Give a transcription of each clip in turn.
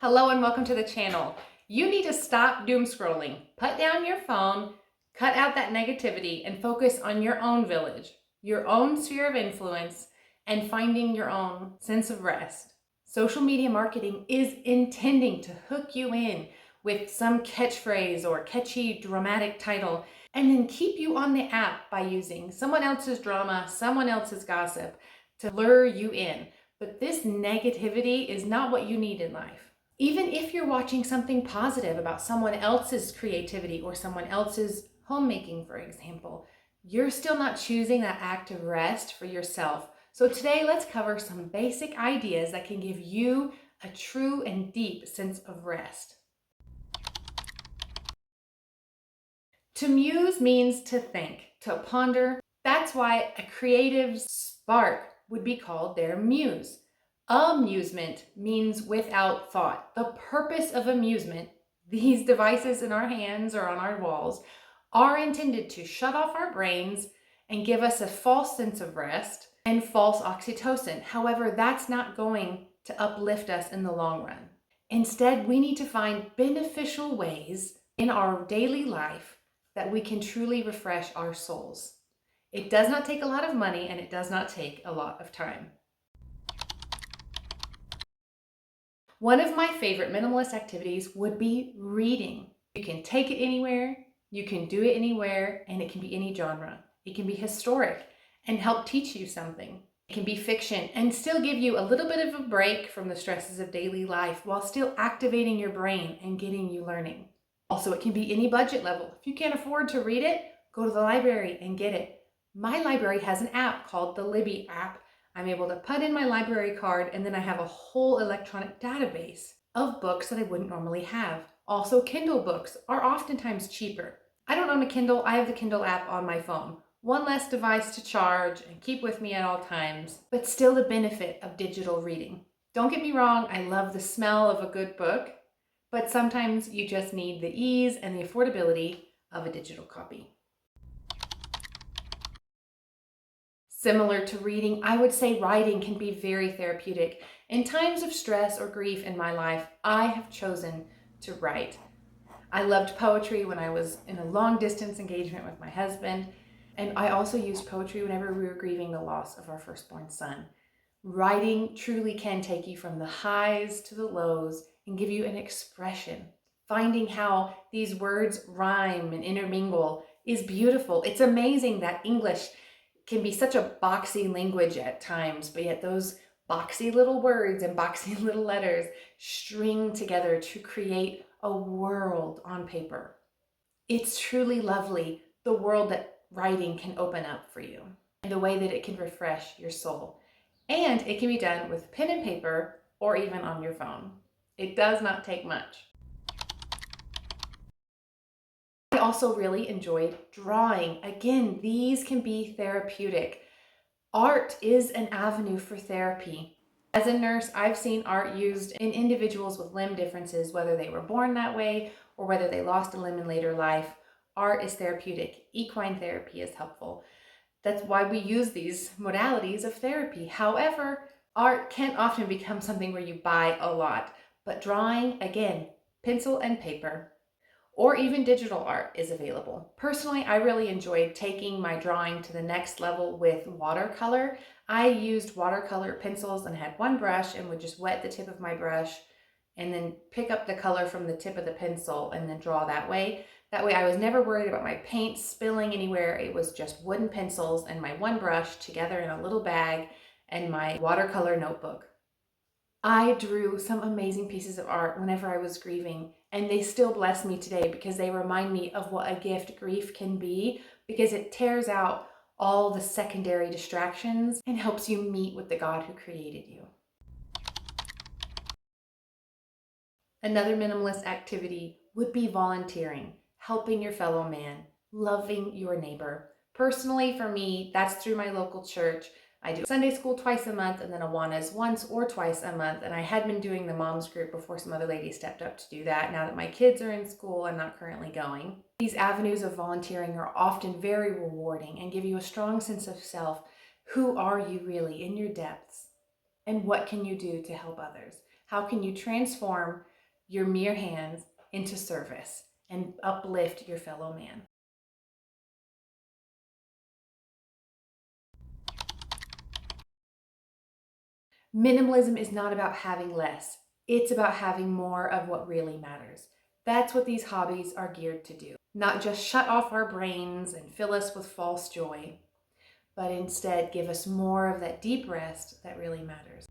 Hello and welcome to the channel. You need to stop doom scrolling. Put down your phone, cut out that negativity, and focus on your own village, your own sphere of influence, and finding your own sense of rest. Social media marketing is intending to hook you in with some catchphrase or catchy dramatic title and then keep you on the app by using someone else's drama, someone else's gossip to lure you in. But this negativity is not what you need in life. Even if you're watching something positive about someone else's creativity or someone else's homemaking, for example, you're still not choosing that act of rest for yourself. So today, let's cover some basic ideas that can give you a true and deep sense of rest. To muse means to think, to ponder. That's why a creative's spark would be called their muse. Amusement means without thought. The purpose of amusement, these devices in our hands or on our walls, are intended to shut off our brains and give us a false sense of rest and false oxytocin. However, that's not going to uplift us in the long run. Instead, we need to find beneficial ways in our daily life that we can truly refresh our souls. It does not take a lot of money and it does not take a lot of time. One of my favorite minimalist activities would be reading. You can take it anywhere, you can do it anywhere, and it can be any genre. It can be historic and help teach you something. It can be fiction and still give you a little bit of a break from the stresses of daily life while still activating your brain and getting you learning. Also, it can be any budget level. If you can't afford to read it, go to the library and get it. My library has an app called the Libby app. I'm able to put in my library card and then I have a whole electronic database of books that I wouldn't normally have. Also, Kindle books are oftentimes cheaper. I don't own a Kindle, I have the Kindle app on my phone. One less device to charge and keep with me at all times, but still the benefit of digital reading. Don't get me wrong, I love the smell of a good book, but sometimes you just need the ease and the affordability of a digital copy. Similar to reading, I would say writing can be very therapeutic. In times of stress or grief in my life, I have chosen to write. I loved poetry when I was in a long distance engagement with my husband, and I also used poetry whenever we were grieving the loss of our firstborn son. Writing truly can take you from the highs to the lows and give you an expression. Finding how these words rhyme and intermingle is beautiful. It's amazing that English can be such a boxy language at times, but yet those boxy little words and boxy little letters string together to create a world on paper. It's truly lovely, the world that writing can open up for you and the way that it can refresh your soul. And it can be done with pen and paper or even on your phone. It does not take much. I also really enjoyed drawing. Again, these can be therapeutic. Art is an avenue for therapy. As a nurse, I've seen art used in individuals with limb differences, whether they were born that way or whether they lost a limb in later life. Art is therapeutic. Equine therapy is helpful. That's why we use these modalities of therapy. However, art can often become something where you buy a lot, but drawing, again, pencil and paper, or even digital art is available. Personally, I really enjoyed taking my drawing to the next level with watercolor. I used watercolor pencils and had one brush and would just wet the tip of my brush and then pick up the color from the tip of the pencil and then draw that way. That way I was never worried about my paint spilling anywhere. It was just wooden pencils and my one brush together in a little bag and my watercolor notebook. I drew some amazing pieces of art whenever I was grieving, and they still bless me today because they remind me of what a gift grief can be, because it tears out all the secondary distractions and helps you meet with the God who created you. Another minimalist activity would be volunteering, helping your fellow man, loving your neighbor. Personally, for me, that's through my local church. I do Sunday school twice a month and then Awanas once or twice a month. And I had been doing the moms group before some other ladies stepped up to do that. Now that my kids are in school, I'm not currently going. These avenues of volunteering are often very rewarding and give you a strong sense of self. Who are you really in your depths? And what can you do to help others? How can you transform your mere hands into service and uplift your fellow man. Minimalism is not about having less. It's about having more of what really matters. That's what these hobbies are geared to do. Not just shut off our brains and fill us with false joy, but instead give us more of that deep rest that really matters.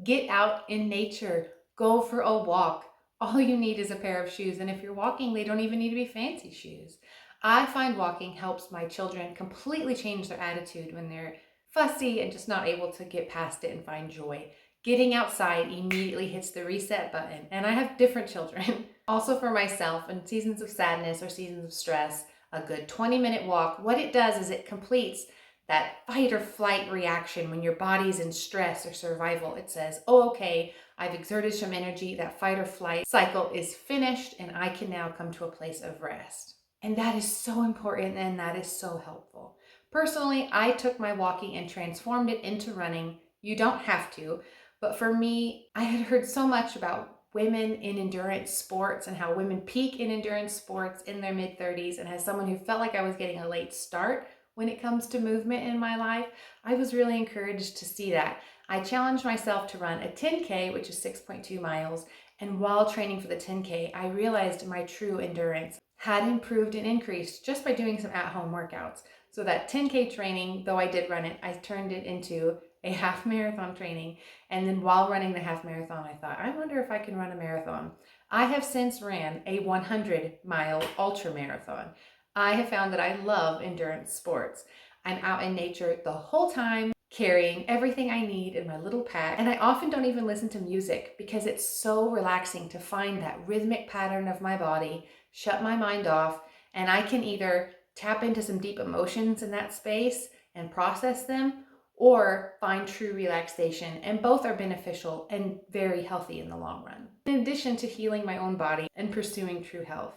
Get out in nature, go for a walk. All you need is a pair of shoes, and if you're walking, they don't even need to be fancy shoes. I find walking helps my children completely change their attitude when they're fussy and just not able to get past it and find joy. Getting outside immediately hits the reset button, and I have different children. Also for myself, in seasons of sadness or seasons of stress, a good 20-minute walk, what it does is it completes that fight or flight reaction when your body's in stress or survival. It says, oh, okay, I've exerted some energy, that fight or flight cycle is finished, and I can now come to a place of rest. And that is so important, and that is so helpful. Personally, I took my walking and transformed it into running. You don't have to, but for me, I had heard so much about women in endurance sports and how women peak in endurance sports in their mid-30s, and as someone who felt like I was getting a late start when it comes to movement in my life, I was really encouraged to see that. I challenged myself to run a 10K, which is 6.2 miles, and while training for the 10K, I realized my true endurance had improved and increased just by doing some at-home workouts. So that 10K training, though I did run it, I turned it into a half marathon training. And then while running the half marathon, I thought, I wonder if I can run a marathon. I have since ran a 100-mile ultra marathon. I have found that I love endurance sports. I'm out in nature the whole time, carrying everything I need in my little pack. And I often don't even listen to music because it's so relaxing to find that rhythmic pattern of my body, shut my mind off, and I can either tap into some deep emotions in that space and process them, or find true relaxation. And both are beneficial and very healthy in the long run, in addition to healing my own body and pursuing true health.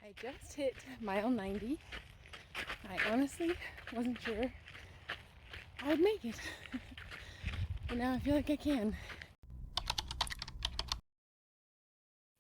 I just hit mile 90. I honestly wasn't sure I would make it. But now I feel like I can.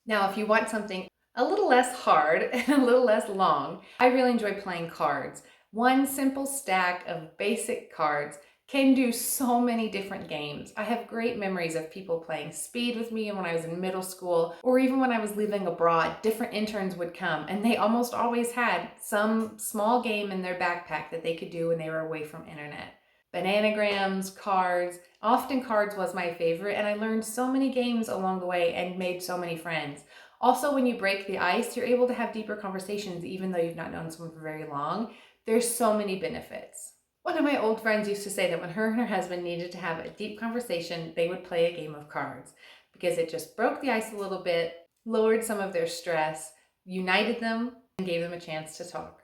Now, if you want something a little less hard and a little less long, I really enjoy playing cards. One simple stack of basic cards can do so many different games. I have great memories of people playing speed with me when I was in middle school, or even when I was living abroad. Different interns would come and they almost always had some small game in their backpack that they could do when they were away from internet. Bananagrams, cards. Often cards was my favorite, and I learned so many games along the way and made so many friends. Also, when you break the ice, you're able to have deeper conversations even though you've not known someone for very long. There's so many benefits. One of my old friends used to say that when her and her husband needed to have a deep conversation, they would play a game of cards because it just broke the ice a little bit, lowered some of their stress, united them, and gave them a chance to talk.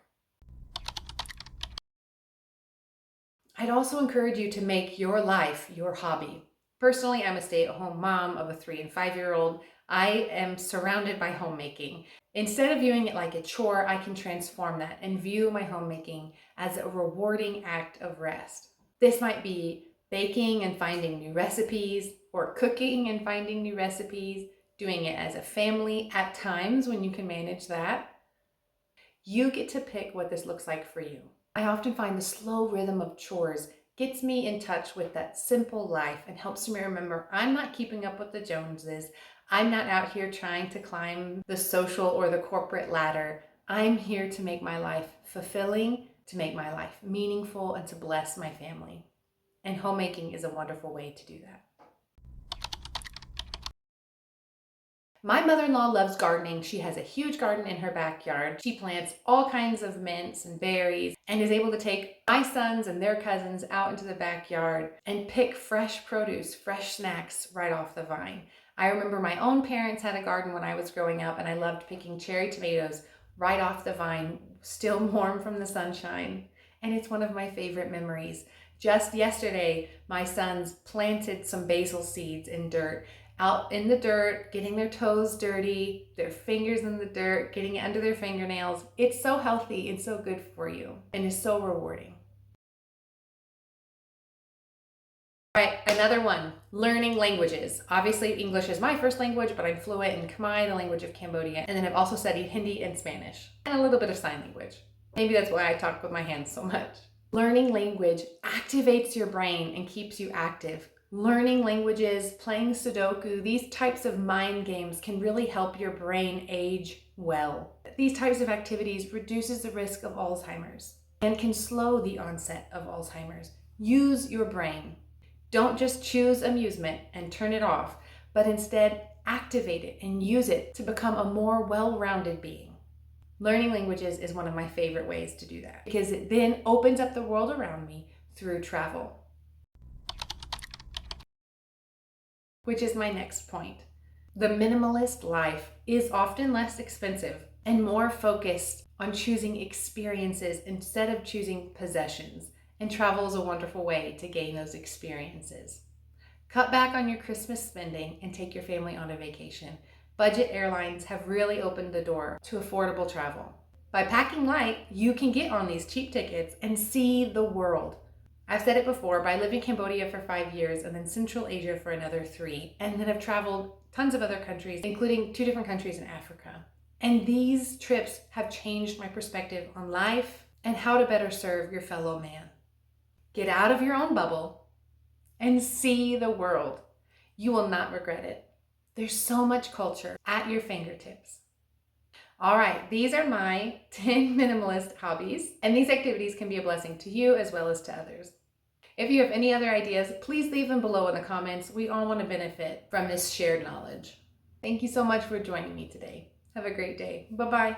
I'd also encourage you to make your life your hobby. Personally, I'm a stay-at-home mom of a 3 and 5-year-old. I am surrounded by homemaking. Instead of viewing it like a chore, I can transform that and view my homemaking as a rewarding act of rest. This might be baking and finding new recipes, or cooking and finding new recipes, doing it as a family at times when you can manage that. You get to pick what this looks like for you. I often find the slow rhythm of chores gets me in touch with that simple life and helps me remember I'm not keeping up with the Joneses. I'm not out here trying to climb the social or the corporate ladder. I'm here to make my life fulfilling, to make my life meaningful, and to bless my family. And homemaking is a wonderful way to do that. My mother-in-law loves gardening. She has a huge garden in her backyard. She plants all kinds of mints and berries and is able to take my sons and their cousins out into the backyard and pick fresh produce, fresh snacks right off the vine. I remember my own parents had a garden when I was growing up, and I loved picking cherry tomatoes right off the vine, still warm from the sunshine. And it's one of my favorite memories. Just yesterday, my sons planted some basil seeds in dirt, out in the dirt, getting their toes dirty, their fingers in the dirt, getting it under their fingernails. It's so healthy and so good for you, and is so rewarding. All right, another one, learning languages. Obviously, English is my first language, but I'm fluent in Khmer, the language of Cambodia, and then I've also studied Hindi and Spanish, and a little bit of sign language. Maybe that's why I talk with my hands so much. Learning language activates your brain and keeps you active. Learning languages, playing Sudoku, these types of mind games can really help your brain age well. These types of activities reduces the risk of Alzheimer's and can slow the onset of Alzheimer's. Use your brain. Don't just choose amusement and turn it off, but instead activate it and use it to become a more well-rounded being. Learning languages is one of my favorite ways to do that because it then opens up the world around me through travel. Which is my next point. The minimalist life is often less expensive and more focused on choosing experiences instead of choosing possessions. And travel is a wonderful way to gain those experiences. Cut back on your Christmas spending and take your family on a vacation. Budget airlines have really opened the door to affordable travel. By packing light, you can get on these cheap tickets and see the world. I've said it before, but I lived in Cambodia for 5 years and then Central Asia for another 3. And then I've traveled tons of other countries, including 2 different countries in Africa. And these trips have changed my perspective on life and how to better serve your fellow man. Get out of your own bubble and see the world. You will not regret it. There's so much culture at your fingertips. All right, these are my 10 minimalist hobbies, and these activities can be a blessing to you as well as to others. If you have any other ideas, please leave them below in the comments. We all want to benefit from this shared knowledge. Thank you so much for joining me today. Have a great day. Bye-bye.